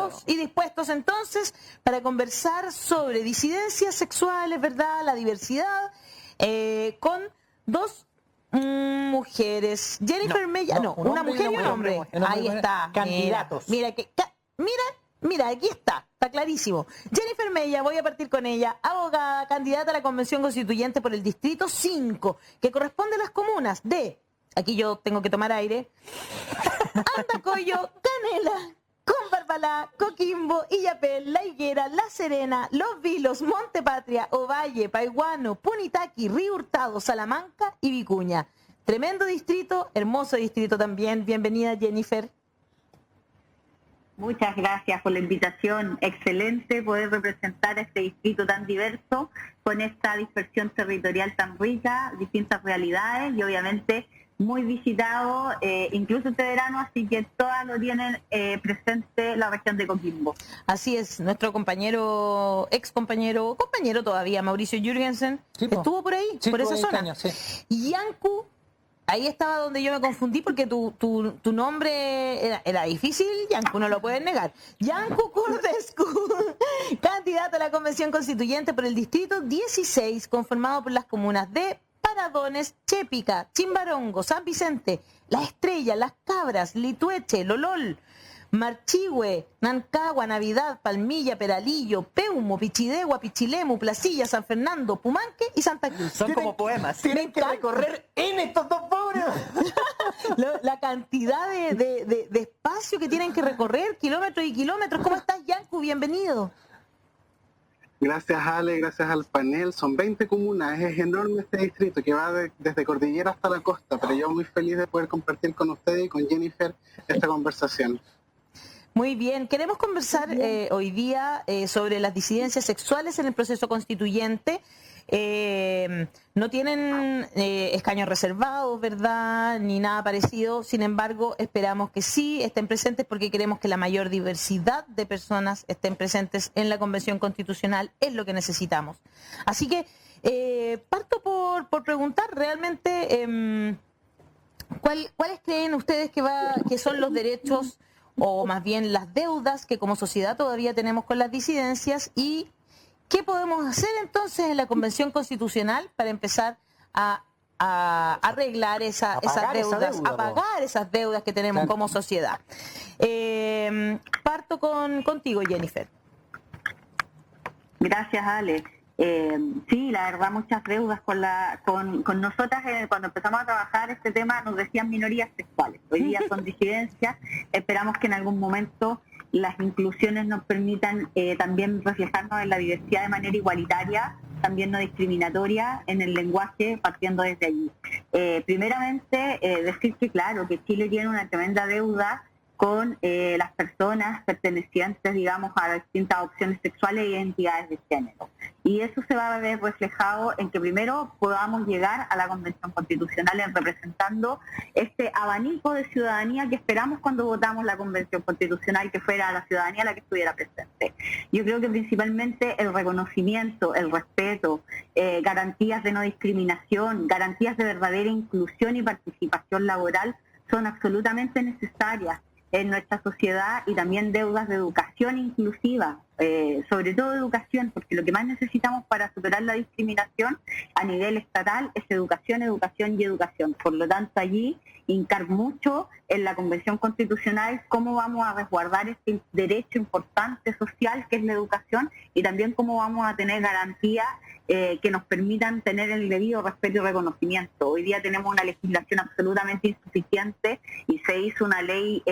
preparados y dispuestos entonces para conversar sobre disidencias sexuales, ¿verdad? La diversidad, con dos mujeres. Jennifer Mella, una mujer y un hombre. Ahí está. Candidatos. Mira, aquí está clarísimo. Jennifer Mella, voy a partir con ella, abogada, candidata a la Convención Constituyente por el Distrito 5, que corresponde a las comunas de, aquí yo tengo que tomar aire, Andacollo, Canela, Combarbalá, Coquimbo, Illapel, La Higuera, La Serena, Los Vilos, Montepatria, Ovalle, Paiguano, Punitaqui, Río Hurtado, Salamanca y Vicuña. Tremendo distrito, hermoso distrito también. Bienvenida, Jennifer. Muchas gracias por la invitación. Excelente poder representar a este distrito tan diverso, con esta dispersión territorial tan rica, distintas realidades y obviamente muy visitado, incluso este verano, así que todas lo tienen presente la región de Coquimbo. Así es, nuestro compañero todavía, Mauricio Jürgensen, sí, estuvo por ahí, por esa zona. Años, sí. Y Yanku, ahí estaba donde yo me confundí porque tu nombre era difícil, Yanku, no lo puedes negar. Yanku Curdescu, candidato a la Convención Constituyente por el Distrito 16, conformado por las comunas de Paradones, Chépica, Chimbarongo, San Vicente, La Estrella, Las Cabras, Litueche, Lolol, Marchihue, Nancagua, Navidad, Palmilla, Peralillo, Peumo, Pichidegua, Pichilemu, Placilla, San Fernando, Pumanque y Santa Cruz. Son como poemas. Tienen que recorrer en estos dos pobres. La cantidad de espacio que tienen que recorrer, kilómetros y kilómetros. ¿Cómo estás, Yanku? Bienvenido. Gracias, Ale, gracias al panel. Son 20 comunas, es enorme este distrito que va desde Cordillera hasta la costa, pero yo muy feliz de poder compartir con ustedes y con Jennifer esta conversación. Muy bien, queremos conversar hoy día sobre las disidencias sexuales en el proceso constituyente. No tienen escaños reservados, ¿verdad? Ni nada parecido. Sin embargo, esperamos que sí estén presentes porque queremos que la mayor diversidad de personas estén presentes en la Convención Constitucional. Es lo que necesitamos. Así que parto por preguntar realmente ¿cuáles creen ustedes que son los derechos o más bien las deudas que como sociedad todavía tenemos con las disidencias y qué podemos hacer entonces en la Convención Constitucional para empezar a arreglar esas deudas, a pagar esas deudas que tenemos como sociedad? Parto contigo, Jennifer. Gracias, Ale. Sí, la verdad, muchas deudas con nosotras. Cuando empezamos a trabajar este tema nos decían minorías sexuales. Hoy día son disidencias. Esperamos que en algún momento las inclusiones nos permitan también reflejarnos en la diversidad de manera igualitaria, también no discriminatoria en el lenguaje, partiendo desde allí. Primeramente, decir que claro, que Chile tiene una tremenda deuda con las personas pertenecientes, digamos, a distintas opciones sexuales e identidades de género. Y eso se va a ver reflejado en que primero podamos llegar a la Convención Constitucional representando este abanico de ciudadanía que esperamos cuando votamos la Convención Constitucional, que fuera la ciudadanía la que estuviera presente. Yo creo que principalmente el reconocimiento, el respeto, garantías de no discriminación, garantías de verdadera inclusión y participación laboral son absolutamente necesarias en nuestra sociedad, y también deudas de educación inclusiva, sobre todo educación, porque lo que más necesitamos para superar la discriminación a nivel estatal es educación, educación y educación. Por lo tanto, allí hincar mucho en la Convención Constitucional cómo vamos a resguardar este derecho importante social que es la educación, y también cómo vamos a tener garantías que nos permitan tener el debido respeto y reconocimiento. Hoy día tenemos una legislación absolutamente insuficiente y se hizo una ley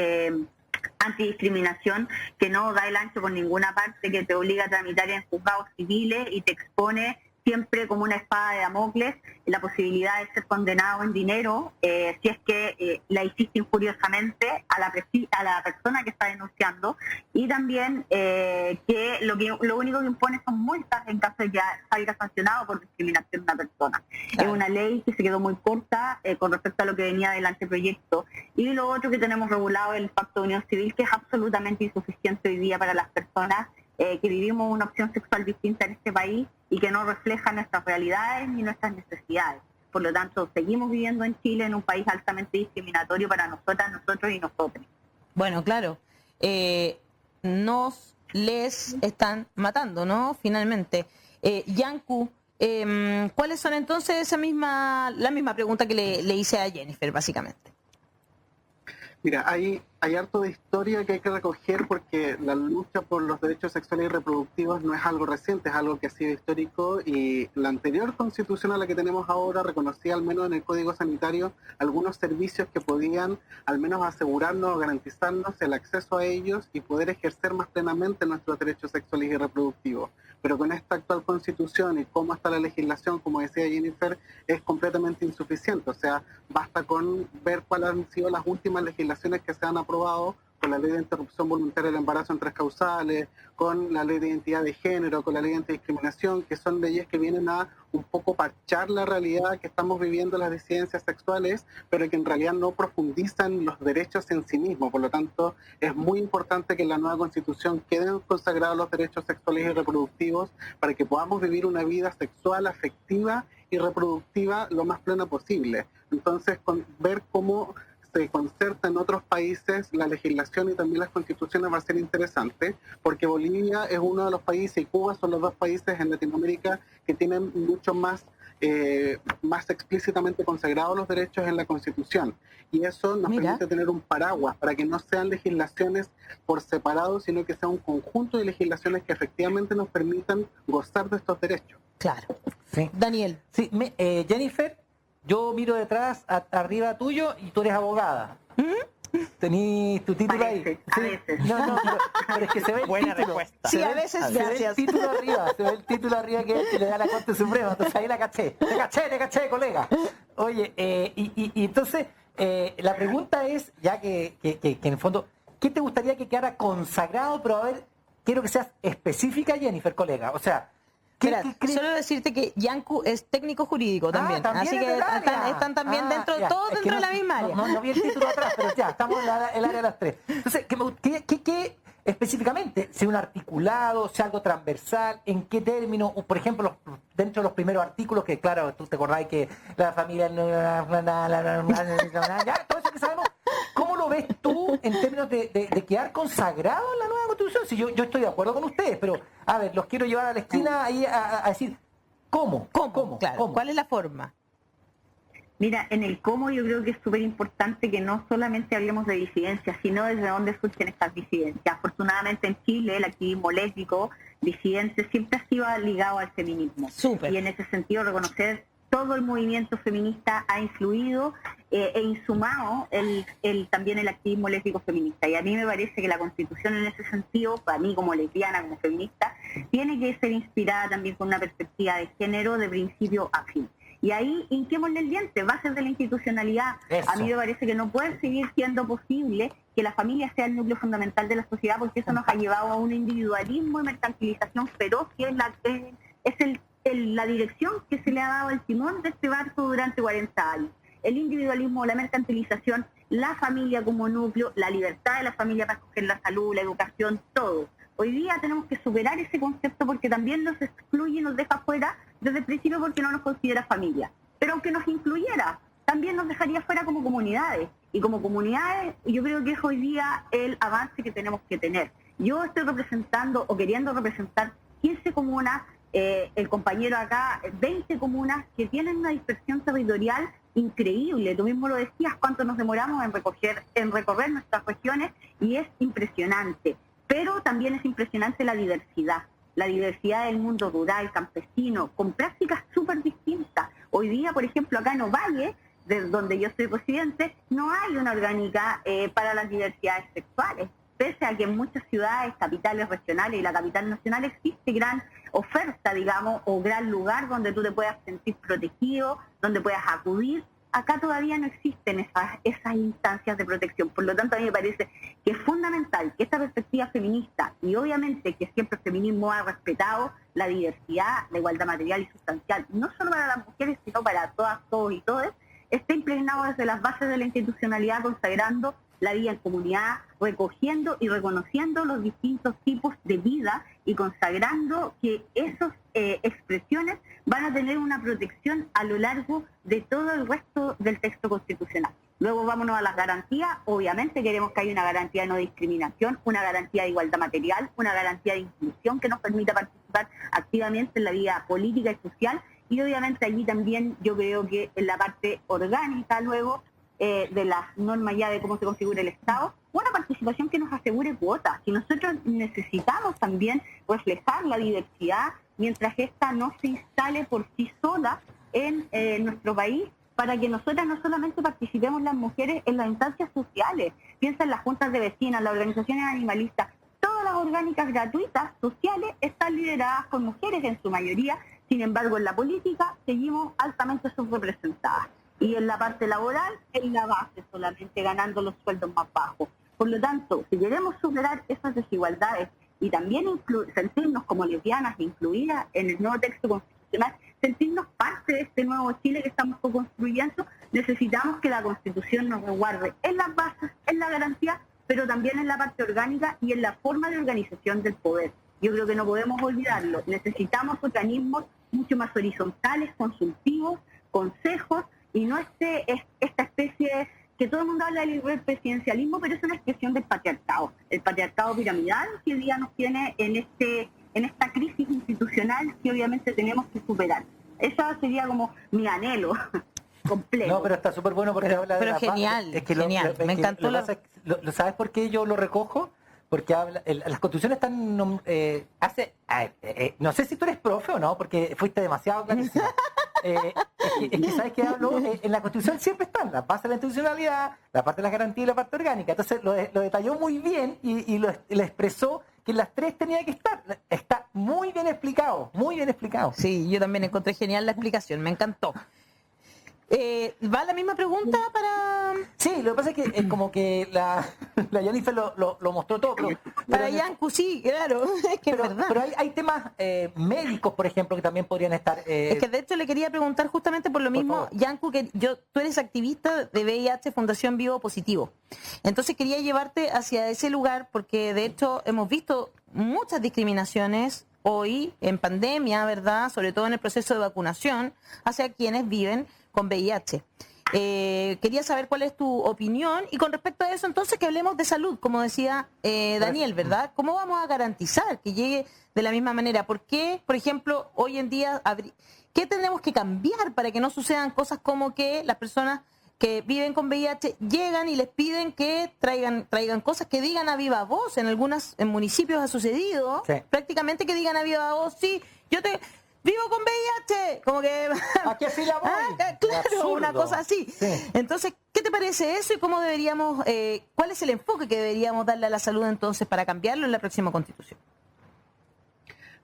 antidiscriminación que no da el ancho por ninguna parte, que te obliga a tramitar en juzgados civiles y te expone siempre como una espada de Damocles la posibilidad de ser condenado en dinero si es que la hiciste injuriosamente a la persona que está denunciando, y también que lo único que impone son multas en caso de que salga sancionado por discriminación de una persona. Claro. Es una ley que se quedó muy corta con respecto a lo que venía del anteproyecto. Y lo otro que tenemos regulado es el Pacto de Unión Civil, que es absolutamente insuficiente hoy día para las personas que vivimos una opción sexual distinta en este país y que no refleja nuestras realidades ni nuestras necesidades. Por lo tanto, seguimos viviendo en Chile en un país altamente discriminatorio para nosotras, nosotros y nosotros. Bueno, claro. les están matando, ¿no? Finalmente. Yanku, ¿cuáles son entonces la misma pregunta que le hice a Jennifer, básicamente? Mira, hay harto de historia que hay que recoger porque la lucha por los derechos sexuales y reproductivos no es algo reciente, es algo que ha sido histórico, y la anterior constitución a la que tenemos ahora reconocía, al menos en el Código Sanitario, algunos servicios que podían al menos asegurarnos o garantizarnos el acceso a ellos y poder ejercer más plenamente nuestros derechos sexuales y reproductivos. Pero con esta actual constitución y cómo está la legislación, como decía Jennifer, es completamente insuficiente. O sea, basta con ver cuáles han sido las últimas legislaciones que se han aprobado, con la ley de interrupción voluntaria del embarazo en 3 causales, con la ley de identidad de género, con la ley de antidiscriminación, que son leyes que vienen a un poco parchar la realidad que estamos viviendo las disidencias sexuales, pero que en realidad no profundizan los derechos en sí mismos. Por lo tanto, es muy importante que en la nueva Constitución queden consagrados los derechos sexuales y reproductivos para que podamos vivir una vida sexual, afectiva y reproductiva lo más plena posible. Entonces, ver cómo se concerta en otros países la legislación y también las constituciones va a ser interesante, porque Bolivia es uno de los países y Cuba son los 2 países en Latinoamérica que tienen mucho más explícitamente consagrados los derechos en la Constitución, y eso nos permite tener un paraguas para que no sean legislaciones por separado, sino que sea un conjunto de legislaciones que efectivamente nos permitan gozar de estos derechos. Claro. Sí. Daniel. Sí, Jennifer, yo miro detrás, arriba tuyo, y tú eres abogada. Tenís tu título ahí. A veces. No, pero es que se ve el Buena título. respuesta. Sí, a veces, se ve gracias. el título arriba que le da la Corte Suprema. Entonces ahí la caché. Te caché, colega. Oye, y entonces la pregunta es, ya que en el fondo, ¿qué te gustaría que quedara consagrado? Pero a ver, quiero que seas específica, Jennifer, colega. O sea, Mira, solo decirte que Yanku es técnico jurídico también, así que están también todos dentro de la misma área. No vi el título atrás, pero ya, estamos en el área de las 3. Entonces, ¿qué específicamente? ¿Sea un articulado, sea algo transversal? ¿En qué término? O, por ejemplo, dentro de los primeros artículos, que claro, tú te acordás que la familia... ya, todo eso que sabemos. ¿Cómo lo ves tú en términos de quedar consagrado en la nueva Constitución? Si yo estoy de acuerdo con ustedes, pero, a ver, los quiero llevar a la esquina ahí a decir, ¿cómo? Claro, ¿Cómo? ¿cuál es la forma? Mira, en el cómo yo creo que es súper importante que no solamente hablemos de disidencias, sino desde dónde surgen estas disidencias. Afortunadamente en Chile el activismo lésbico disidente siempre ha sido ligado al feminismo. Súper. Y en ese sentido reconocer todo el movimiento feminista ha influido e insumado también el activismo lésbico feminista. Y a mí me parece que la Constitución en ese sentido, para mí como lesbiana, como feminista, tiene que ser inspirada también con una perspectiva de género de principio a fin. Y ahí hinquémosle el diente, bases de la institucionalidad. Eso. A mí me parece que no puede seguir siendo posible que la familia sea el núcleo fundamental de la sociedad, porque eso nos ha llevado a un individualismo y mercantilización feroz, que es la dirección que se le ha dado al timón de este barco durante 40 años. El individualismo, la mercantilización, la familia como núcleo, la libertad de la familia para escoger la salud, la educación, todo. Hoy día tenemos que superar ese concepto porque también nos excluye y nos deja fuera desde el principio porque no nos considera familia. Pero aunque nos incluyera, también nos dejaría fuera como comunidades. Y como comunidades, yo creo que es hoy día el avance que tenemos que tener. Yo estoy representando o queriendo representar 15 comunas, el compañero acá, 20 comunas que tienen una dispersión territorial increíble. Tú mismo lo decías, cuánto nos demoramos en recorrer nuestras regiones, y es impresionante. Pero también es impresionante la diversidad del mundo rural, campesino, con prácticas súper distintas. Hoy día, por ejemplo, acá en Ovalle, de donde yo soy residente, no hay una orgánica para las diversidades sexuales, pese a que en muchas ciudades, capitales regionales y la capital nacional existe gran oferta, digamos, o gran lugar donde tú te puedas sentir protegido, donde puedas acudir. Acá todavía no existen esas instancias de protección. Por lo tanto, a mí me parece que es fundamental que esta perspectiva feminista, y obviamente que siempre el feminismo ha respetado la diversidad, la igualdad material y sustancial, no solo para las mujeres, sino para todas, todos y todas, esté impregnado desde las bases de la institucionalidad, consagrando la vida en comunidad, recogiendo y reconociendo los distintos tipos de vida y consagrando que esos expresiones van a tener una protección a lo largo de todo el resto del texto constitucional. Luego vámonos a las garantías. Obviamente queremos que haya una garantía de no discriminación, una garantía de igualdad material, una garantía de inclusión que nos permita participar activamente en la vida política y social, y obviamente allí también yo creo que en la parte orgánica luego de las normas ya de cómo se configura el Estado, una participación que nos asegure cuotas, que nosotros necesitamos también reflejar la diversidad mientras esta no se instale por sí sola en nuestro país, para que nosotras no solamente participemos las mujeres en las instancias sociales, piensa en las juntas de vecinas, las organizaciones animalistas, todas las orgánicas gratuitas sociales están lideradas por mujeres en su mayoría, sin embargo en la política seguimos altamente subrepresentadas. Y en la parte laboral, en la base solamente, ganando los sueldos más bajos. Por lo tanto, si queremos superar esas desigualdades y también sentirnos como lesbianas incluidas en el nuevo texto constitucional, sentirnos parte de este nuevo Chile que estamos construyendo, necesitamos que la Constitución nos resguarde en las bases, en la garantía, pero también en la parte orgánica y en la forma de organización del poder. Yo creo que no podemos olvidarlo. Necesitamos organismos mucho más horizontales, consultivos, consejos, y no esta especie que todo el mundo habla del presidencialismo, pero es una expresión del patriarcado, el patriarcado piramidal que hoy día nos tiene en esta crisis institucional que obviamente tenemos que superar. Eso sería como mi anhelo completo. No, pero está súper bueno porque habla de pero la genial, paz. Es que genial, me encantó. ¿Sabes por qué yo lo recojo? Porque las constituciones están... no sé si tú eres profe o no, porque fuiste demasiado clarísimo. Es que sabes que hablo, en la Constitución siempre están la base de la institucionalidad, la parte de las garantías y la parte orgánica. Entonces lo detalló muy bien y lo expresó que las tres tenían que estar. Está muy bien explicado, muy bien explicado. Sí, yo también encontré genial la explicación, me encantó. ¿Va la misma pregunta para...? Sí, lo que pasa es que es como que la Jennifer lo mostró todo. Para Yanku, sí, claro, es que es verdad. Pero hay temas médicos, por ejemplo, que también podrían estar... Es que de hecho le quería preguntar justamente por lo mismo, Yanku, que tú eres activista de VIH Fundación Vivo Positivo. Entonces quería llevarte hacia ese lugar porque de hecho hemos visto muchas discriminaciones hoy en pandemia, ¿verdad? Sobre todo en el proceso de vacunación hacia quienes viven con VIH. Quería saber cuál es tu opinión y con respecto a eso entonces que hablemos de salud, como decía Daniel, ¿verdad? ¿Cómo vamos a garantizar que llegue de la misma manera? ¿Por qué, por ejemplo, hoy en día, qué tenemos que cambiar para que no sucedan cosas como que las personas que viven con VIH llegan y les piden que traigan cosas que digan a viva voz? En municipios ha sucedido, sí, prácticamente que digan a viva voz, sí, vivo con VIH, como que... Aquí así la voy. Claro, una cosa así. Sí. Entonces, ¿qué te parece eso y cómo deberíamos, cuál es el enfoque que deberíamos darle a la salud entonces para cambiarlo en la próxima Constitución?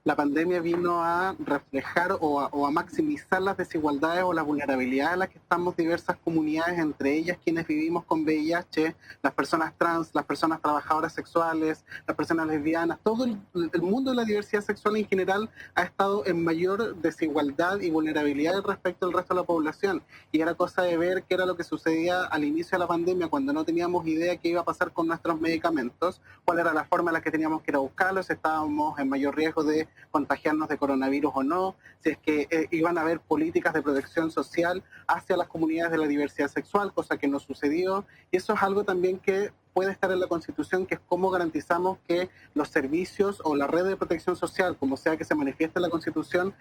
La pandemia vino a reflejar o a maximizar las desigualdades o las vulnerabilidades en las que estamos diversas comunidades, entre ellas quienes vivimos con VIH, las personas trans, las personas trabajadoras sexuales, las personas lesbianas. Todo el mundo de la diversidad sexual en general ha estado en mayor desigualdad y vulnerabilidad respecto al resto de la población. Y era cosa de ver qué era lo que sucedía al inicio de la pandemia, cuando no teníamos idea qué iba a pasar con nuestros medicamentos, cuál era la forma en la que teníamos que ir a buscarlos, estábamos en mayor riesgo de contagiarnos de coronavirus o no, si es que iban a haber políticas de protección social hacia las comunidades de la diversidad sexual, cosa que no sucedió. Y eso es algo también que puede estar en la Constitución, que es cómo garantizamos que los servicios o la red de protección social, como sea que se manifieste en la Constitución,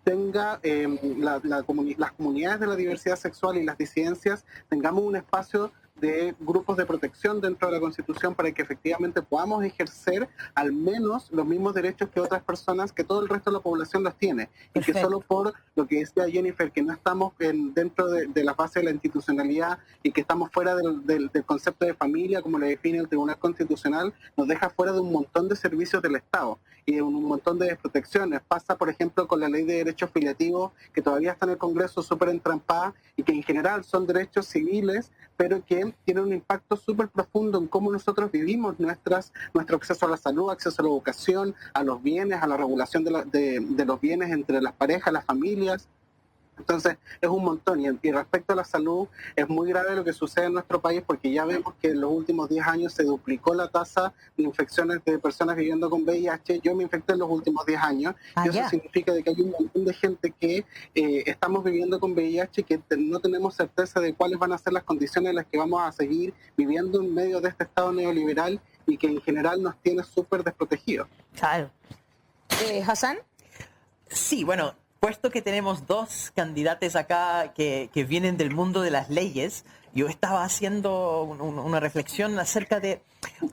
tenga las comunidades de la diversidad sexual y las disidencias, tengamos un espacio de grupos de protección dentro de la Constitución para que efectivamente podamos ejercer al menos los mismos derechos que otras personas, que todo el resto de la población los tiene. Perfecto. Y que solo por lo que decía Jennifer, que no estamos dentro de la fase de la institucionalidad y que estamos fuera del concepto de familia, como lo define el Tribunal Constitucional, nos deja fuera de un montón de servicios del Estado y de un montón de desprotecciones. Pasa, por ejemplo, con la Ley de Derechos Filiativos, que todavía está en el Congreso súper entrampada y que en general son derechos civiles, pero que tienen un impacto súper profundo en cómo nosotros vivimos nuestro acceso a la salud, acceso a la educación, a los bienes, a la regulación de los bienes entre las parejas, las familias. Entonces, es un montón. Y respecto a la salud, es muy grave lo que sucede en nuestro país porque ya vemos que en los últimos 10 años se duplicó la tasa de infecciones de personas viviendo con VIH. Yo me infecté en los últimos 10 años y eso significa de que hay un montón de gente que estamos viviendo con VIH y que no tenemos certeza de cuáles van a ser las condiciones en las que vamos a seguir viviendo en medio de este estado neoliberal y que en general nos tiene súper desprotegidos. Claro. ¿Hassan? Sí, bueno, puesto que tenemos dos candidatos acá que vienen del mundo de las leyes, yo estaba haciendo una reflexión acerca de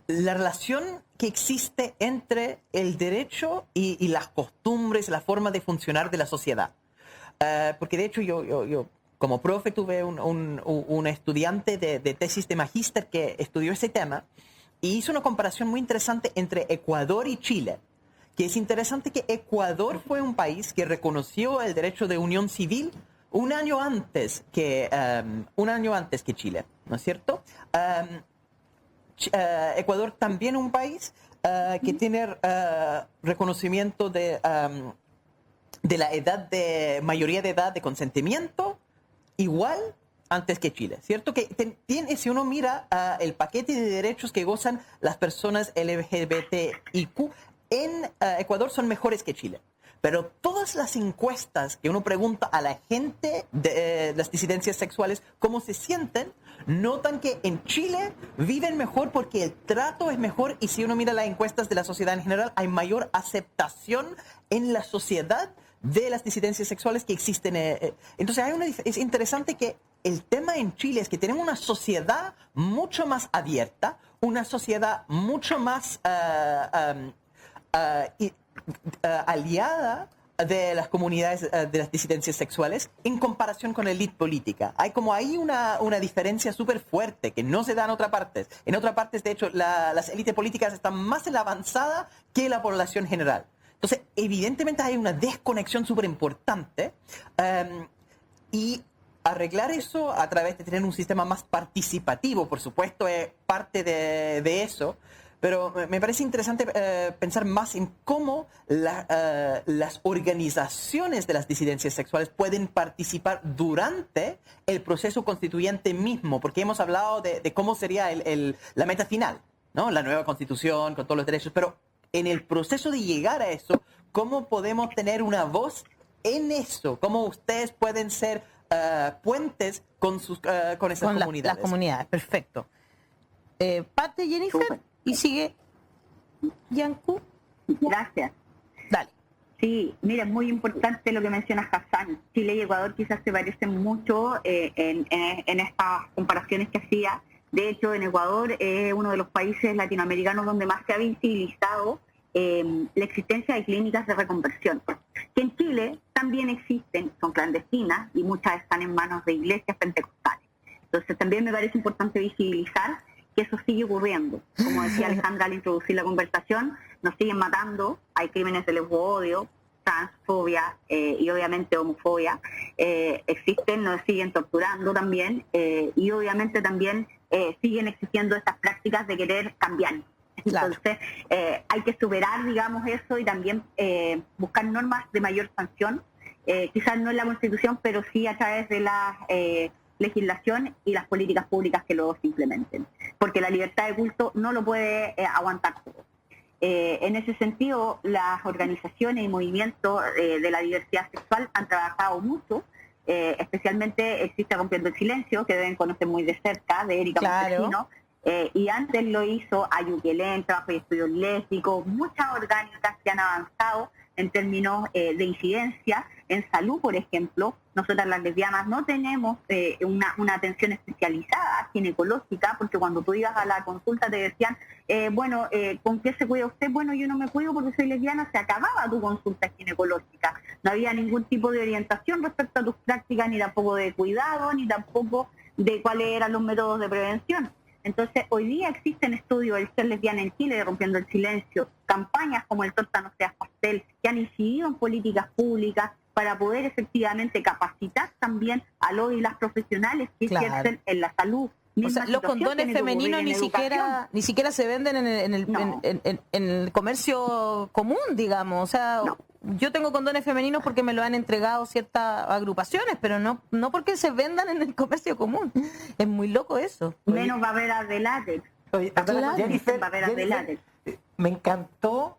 la relación que existe entre el derecho y las costumbres, la forma de funcionar de la sociedad. Porque de hecho yo como profe tuve un estudiante de tesis de magíster que estudió ese tema y hizo una comparación muy interesante entre Ecuador y Chile. Que es interesante que Ecuador fue un país que reconoció el derecho de unión civil un año antes que Chile, ¿no es cierto? Ecuador también un país que tiene reconocimiento de la edad de mayoría de edad de consentimiento igual antes que Chile, ¿cierto? Que tiene, si uno mira el paquete de derechos que gozan las personas LGBTIQ en Ecuador son mejores que Chile. Pero todas las encuestas que uno pregunta a la gente de las disidencias sexuales cómo se sienten, notan que en Chile viven mejor porque el trato es mejor y si uno mira las encuestas de la sociedad en general, hay mayor aceptación en la sociedad de las disidencias sexuales que existen. Entonces es interesante que el tema en Chile es que tenemos una sociedad mucho más abierta, una sociedad mucho más aliada de las comunidades de las disidencias sexuales en comparación con la élite política. Hay como ahí una diferencia súper fuerte que no se da en otras partes. En otras partes, de hecho, las élites políticas están más en la avanzada que la población general. Entonces, evidentemente hay una desconexión súper importante y arreglar eso a través de tener un sistema más participativo, por supuesto, es parte de eso. Pero me parece interesante pensar más en cómo las organizaciones de las disidencias sexuales pueden participar durante el proceso constituyente mismo, porque hemos hablado de cómo sería la meta final, ¿no? La nueva constitución con todos los derechos, pero en el proceso de llegar a eso, ¿cómo podemos tener una voz en eso? ¿Cómo ustedes pueden ser puentes con esas comunidades? Las comunidades, perfecto. Pate, Jennifer. Super. Y sigue Yanku. Gracias. Dale. Sí, mira, es muy importante lo que menciona Hassan. Chile y Ecuador quizás se parecen mucho en estas comparaciones que hacía. De hecho, en Ecuador es uno de los países latinoamericanos donde más se ha visibilizado la existencia de clínicas de reconversión. Que en Chile también existen, son clandestinas y muchas están en manos de iglesias pentecostales. Entonces también me parece importante visibilizar que eso sigue ocurriendo. Como decía Alejandra al introducir la conversación, nos siguen matando, hay crímenes de lesbo-odio, transfobia y obviamente homofobia, existen, nos siguen torturando también y obviamente también siguen existiendo estas prácticas de querer cambiar. Entonces hay que superar, digamos, eso y también buscar normas de mayor sanción, quizás no en la Constitución, pero sí a través de la legislación y las políticas públicas que luego se implementen, porque la libertad de culto no lo puede aguantar todo. En ese sentido, las organizaciones y movimientos de la diversidad sexual han trabajado mucho, especialmente existe Rompiendo el Silencio, que deben conocer muy de cerca, de Erika Montesino, y antes lo hizo Ayuquelén, Trabajo y Estudios Lésbicos, muchas orgánicas que han avanzado en términos de incidencia en salud, por ejemplo. Nosotras las lesbianas no tenemos una atención especializada ginecológica, porque cuando tú ibas a la consulta te decían, ¿con qué se cuida usted? Bueno, yo no me cuido porque soy lesbiana. Se acababa tu consulta ginecológica. No había ningún tipo de orientación respecto a tus prácticas, ni tampoco de cuidado, ni tampoco de cuáles eran los métodos de prevención. Entonces, hoy día existen estudios del ser lesbiana en Chile, de Rompiendo el Silencio, campañas como el Torta no seas pastel, que han incidido en políticas públicas para poder efectivamente capacitar también a los y las profesionales que ejercen en la salud. O sea, los condones femeninos ni siquiera se venden en el comercio común, digamos. O sea, yo tengo condones femeninos porque me lo han entregado ciertas agrupaciones, pero no porque se vendan en el comercio común. Es muy loco eso. Menos barreras de látex. Oye, Claro. Barreras de látex. me encantó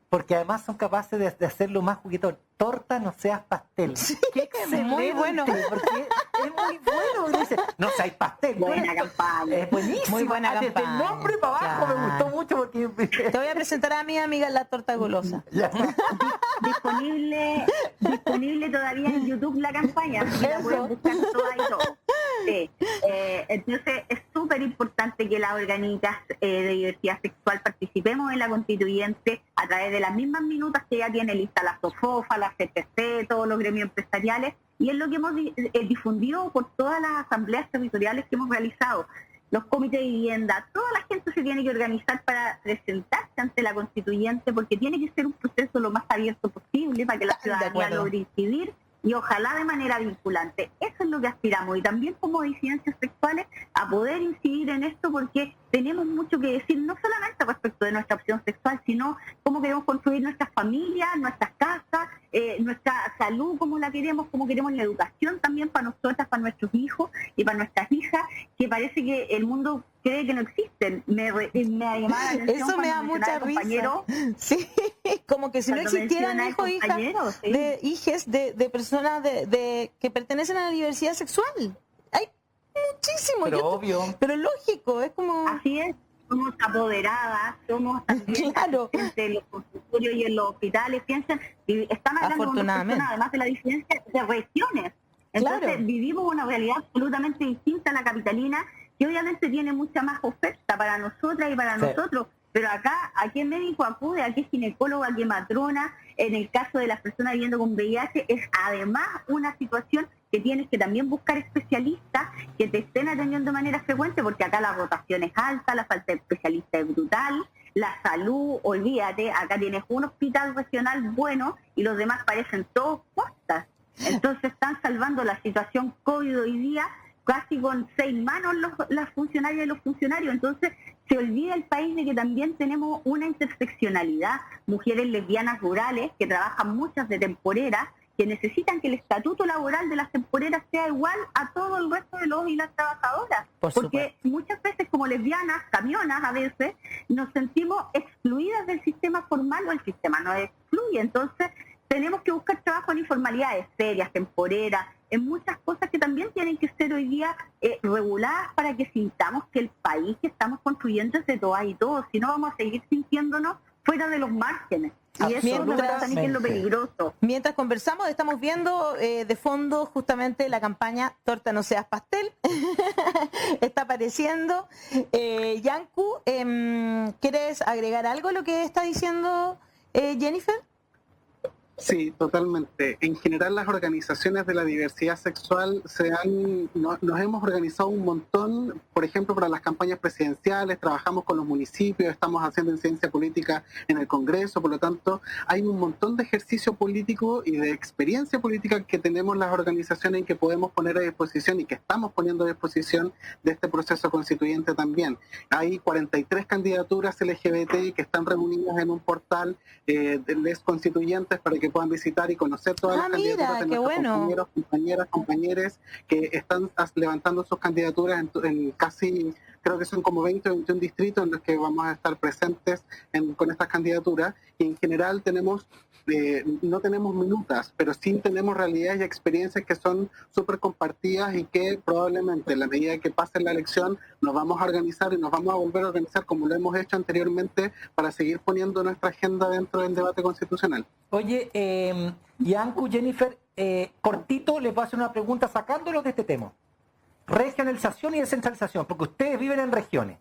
porque además son capaces de hacerlo más juguetón. Torta, no seas pastel. Qué excelente, muy bueno. Porque es muy bueno. Uno dice, no seas pastel. Buena campaña. Es buenísimo. Muy buena Desde campaña. el nombre para abajo me Claro. gustó mucho porque... Te voy a presentar a mi amiga la torta golosa. Ya. Disponible todavía en YouTube la campaña, así que la pueden buscar toda y todo. Sí. Entonces es súper importante que las orgánicas de diversidad sexual participemos en la constituyente a través de las mismas minutas que ya tiene lista la SOFOFA, la CTC, todos los gremios empresariales, y es lo que hemos difundido por todas las asambleas territoriales que hemos realizado. Los comités de vivienda, toda la gente se tiene que organizar para presentarse ante la constituyente, porque tiene que ser un proceso lo más abierto posible para que la De ciudadanía acuerdo. logre incidir y ojalá de manera vinculante. Eso es lo que aspiramos, y también como disidencias sexuales a poder incidir en esto, porque tenemos mucho que decir, no solamente respecto de nuestra opción sexual, sino cómo queremos construir nuestras familias, nuestras casas, nuestra salud, cómo queremos la educación también para nosotras, para nuestros hijos y para nuestras hijas, que parece que el mundo cree que no existen. Me llamaba la atención Eso me da cuando mucha mencionaba el risa. compañero, Sí, como que si no cuando existieran menciona el hijos, hijas, compañero, sí. hijes de personas que pertenecen a la diversidad sexual. Hay muchísimo. Pero obvio. Pero lógico, es como... Así es, somos apoderadas, somos también Claro. asistentes en los consultorios y en los hospitales. Piensen, y están hablando de una Afortunadamente. persona, además de la disidencia, de regiones. Entonces Claro. vivimos una realidad absolutamente distinta a la capitalina, que obviamente tiene mucha más oferta para nosotras y para Sí. nosotros. Pero acá, ¿a qué médico acude? ¿A qué ginecólogo? ¿A qué matrona? En el caso de las personas viviendo con VIH, es además una situación que tienes que también buscar especialistas que te estén atendiendo de manera frecuente, porque acá la rotación es alta, la falta de especialistas es brutal, la salud, olvídate, acá tienes un hospital regional bueno y los demás parecen todos postas. Entonces están salvando la situación COVID hoy día casi con 6 manos las funcionarias y los funcionarios. Entonces se olvida el país de que también tenemos una interseccionalidad, mujeres lesbianas rurales que trabajan muchas de temporeras, que necesitan que el estatuto laboral de las temporeras sea igual a todo el resto de los y las trabajadoras. Por Porque muchas veces como lesbianas, camionas a veces, nos sentimos excluidas del sistema formal o el sistema nos excluye. Entonces tenemos que buscar trabajo en informalidades serias, temporeras, en muchas cosas que también tienen que ser hoy día reguladas para que sintamos que el país que estamos construyendo es de todas y todos. Si no, vamos a seguir sintiéndonos fuera de los márgenes. Y eso me parece a mí que es lo peligroso. Mientras conversamos, estamos viendo de fondo justamente la campaña Torta no seas pastel. Está apareciendo. Yanku, ¿quieres agregar algo a lo que está diciendo Jennifer? Sí, totalmente. En general, las organizaciones de la diversidad sexual nos hemos organizado un montón, por ejemplo, para las campañas presidenciales, trabajamos con los municipios, estamos haciendo incidencia política en el Congreso, por lo tanto, hay un montón de ejercicio político y de experiencia política que tenemos las organizaciones y que podemos poner a disposición y que estamos poniendo a disposición de este proceso constituyente también. Hay 43 candidaturas LGBT que están reunidas en un portal de les constituyentes para que puedan visitar y conocer todas las candidaturas de qué nuestros bueno. compañeros que están levantando sus candidaturas en casi, creo que son como 20 o 21 distritos en los que vamos a estar presentes con estas candidaturas, y en general no tenemos minutas, pero sí tenemos realidades y experiencias que son súper compartidas y que probablemente en la medida que pase la elección nos vamos a organizar y nos vamos a volver a organizar como lo hemos hecho anteriormente para seguir poniendo nuestra agenda dentro del debate constitucional. Oye, Yanku, Jennifer, cortito les voy a hacer una pregunta sacándolo de este tema. Regionalización y descentralización, porque ustedes viven en regiones.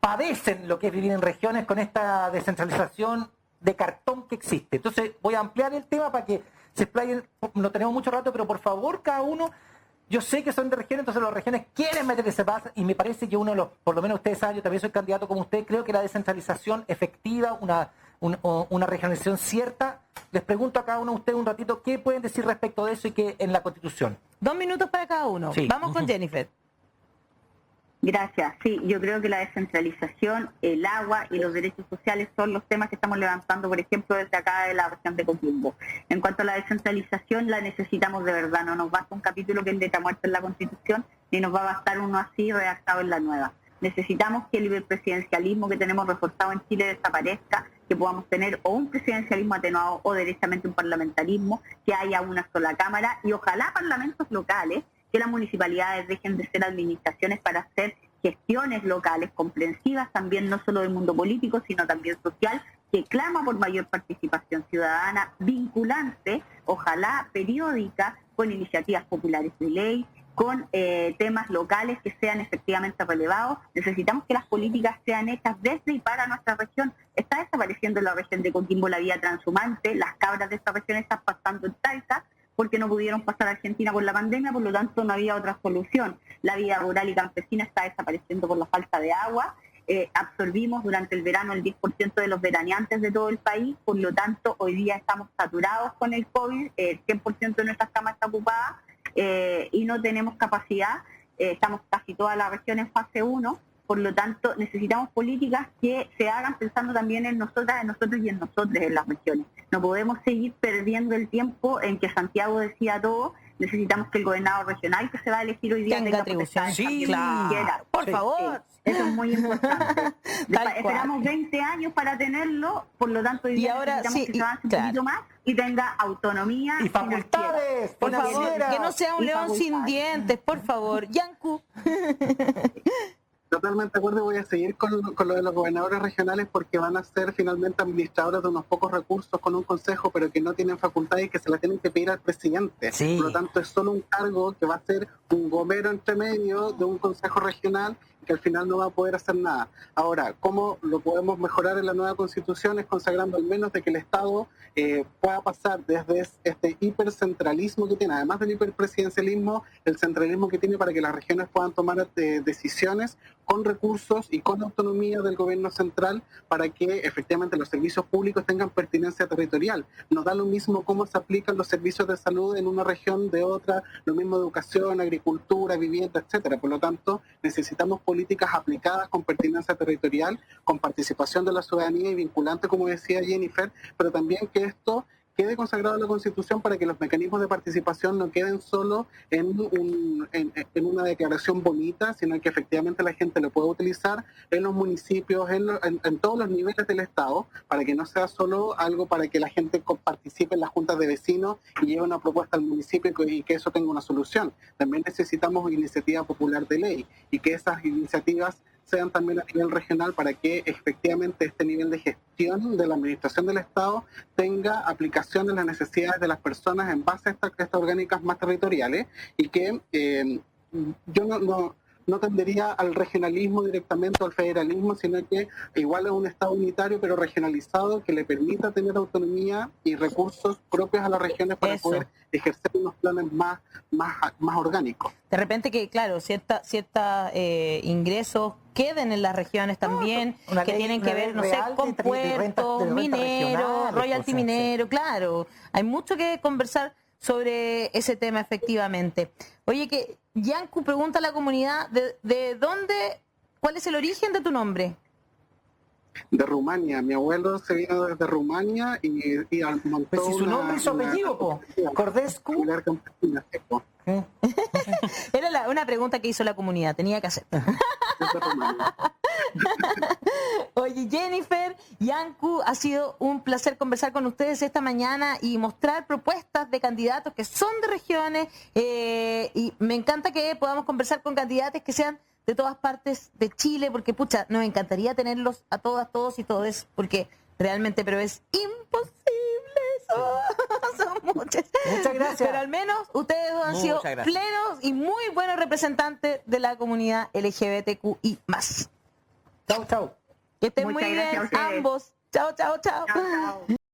Padecen lo que es vivir en regiones con esta descentralización de cartón que existe. Entonces voy a ampliar el tema para que se explayen, no tenemos mucho rato, pero por favor cada uno, yo sé que son de regiones, entonces las regiones quieren meter ese paso y me parece que uno de los, por lo menos ustedes saben, yo también soy candidato como usted, creo que la descentralización efectiva, una regionalización cierta, les pregunto a cada uno de ustedes un ratito, ¿qué pueden decir respecto de eso y qué en la Constitución? 2 minutos para cada uno. Sí. Vamos con Jennifer. Gracias. Sí, yo creo que la descentralización, el agua y los derechos sociales son los temas que estamos levantando, por ejemplo, desde acá de la región de Coquimbo. En cuanto a la descentralización, la necesitamos de verdad. No nos basta un capítulo que es letra muerta en la Constitución, ni nos va a bastar uno así redactado en la nueva. Necesitamos que el hiperpresidencialismo que tenemos reforzado en Chile desaparezca, que podamos tener o un presidencialismo atenuado o directamente un parlamentarismo, que haya una sola Cámara y ojalá parlamentos locales, que las municipalidades dejen de ser administraciones para hacer gestiones locales comprensivas también, no solo del mundo político, sino también social, que clama por mayor participación ciudadana vinculante, ojalá periódica, con iniciativas populares de ley, con temas locales que sean efectivamente relevados. Necesitamos que las políticas sean hechas desde y para nuestra región. Está desapareciendo en la región de Coquimbo la vía transhumante, las cabras de esta región están pasando en Talca, porque no pudieron pasar a Argentina por la pandemia, por lo tanto no había otra solución. La vida rural y campesina está desapareciendo por la falta de agua. Absorbimos durante el verano el 10% de los veraneantes de todo el país, por lo tanto hoy día estamos saturados con el COVID, el 100% de nuestras camas está ocupada y no tenemos capacidad, estamos casi toda la región en fase 1, por lo tanto necesitamos políticas que se hagan pensando también en nosotras, en nosotros y en nosotros en las regiones. No podemos seguir perdiendo el tiempo en que Santiago decía todo. Necesitamos que el gobernador regional que se va a elegir hoy día tenga atribución. Sí, claro. Por favor. Eso es muy importante. Esperamos 20 años para tenerlo, por lo tanto hoy día ahora necesitamos sí, que se avance un poquito más y tenga autonomía Y facultades, Por favor, financiera. que no sea un Y león sin facultades. dientes, por favor. Yanku. Totalmente de acuerdo, voy a seguir con lo de los gobernadores regionales porque van a ser finalmente administradores de unos pocos recursos con un consejo, pero que no tienen facultades y que se las tienen que pedir al presidente. Sí. Por lo tanto, es solo un cargo que va a ser un gobierno entre medio de un consejo regional que al final no va a poder hacer nada. Ahora, ¿cómo lo podemos mejorar en la nueva Constitución? Es consagrando al menos de que el Estado pueda pasar desde este hipercentralismo que tiene, además del hiperpresidencialismo, el centralismo que tiene para que las regiones puedan tomar decisiones con recursos y con autonomía del gobierno central para que efectivamente los servicios públicos tengan pertinencia territorial. No da lo mismo cómo se aplican los servicios de salud en una región de otra, lo mismo educación, agricultura, vivienda, etcétera. Por lo tanto, necesitamos políticas aplicadas con pertinencia territorial, con participación de la ciudadanía y vinculante, como decía Jennifer, pero también que esto quede consagrado en la Constitución para que los mecanismos de participación no queden solo en una declaración bonita, sino que efectivamente la gente lo pueda utilizar en los municipios, en todos los niveles del Estado, para que no sea solo algo para que la gente participe en las juntas de vecinos y lleve una propuesta al municipio y que eso tenga una solución. También necesitamos iniciativa popular de ley y que esas iniciativas sean también a nivel regional para que efectivamente este nivel de gestión de la administración del Estado tenga aplicación en las necesidades de las personas en base a estas orgánicas más territoriales y que yo no tendería al regionalismo directamente o al federalismo, sino que igual es un Estado unitario pero regionalizado que le permita tener autonomía y recursos propios a las regiones para Eso. poder ejercer unos planes más orgánicos. De repente que, claro, ciertos ingresos queden en las regiones también, una que ley- tienen que una ver, ley no sé, real con de rentas puertos, regionales, mineros, royalty cosas, minero, claro. Hay mucho que conversar sobre ese tema, efectivamente. Oye, que Yanku pregunta a la comunidad, ¿de dónde, cuál es el origen de tu nombre? De Rumania. Mi abuelo se vino desde Rumania y montó Pues si su nombre y su apellido, po. Cordescu. Popular campesina, sí, po. Era una pregunta que hizo la comunidad, tenía que hacer. Desde Rumania. Oye, Jennifer, Yanku, ha sido un placer conversar con ustedes esta mañana y mostrar propuestas de candidatos que son de regiones y me encanta que podamos conversar con candidatos que sean de todas partes de Chile, porque pucha, nos encantaría tenerlos a todas, todos y todes, porque realmente, pero es imposible. Son muchas. Muchas gracias. Pero al menos ustedes dos han Muchas sido gracias. plenos y muy buenos representantes de la comunidad LGBTQI+. Chau, chau. Que estén Muchas muy gracias bien a ustedes. ambos. Chao, chao, chao. Chao, chao.